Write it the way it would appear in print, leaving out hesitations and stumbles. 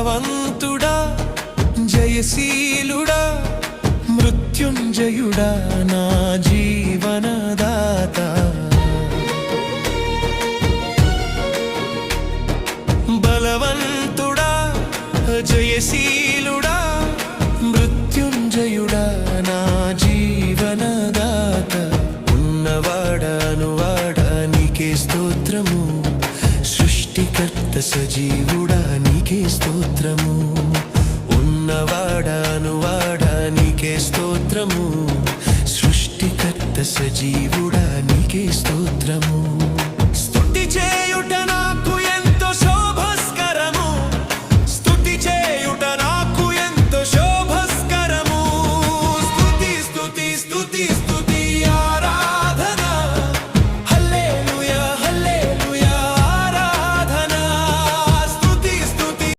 బలవంతుడా జయశీలుడా మృత్యుంజయుడా నా జీవనదాత బలవంతుడా జయశీలుడా మృత్యుంజయుడా నా జీవనదాత ఉన్నవాడా నీకే స్తోత్రము సృష్టికర్త సజీవుడా నీకే స్తోత్రము ఉన్నవాడా నీకే స్తోత్రము సృష్టికర్త సజీవుడా నీకే స్తోత్రము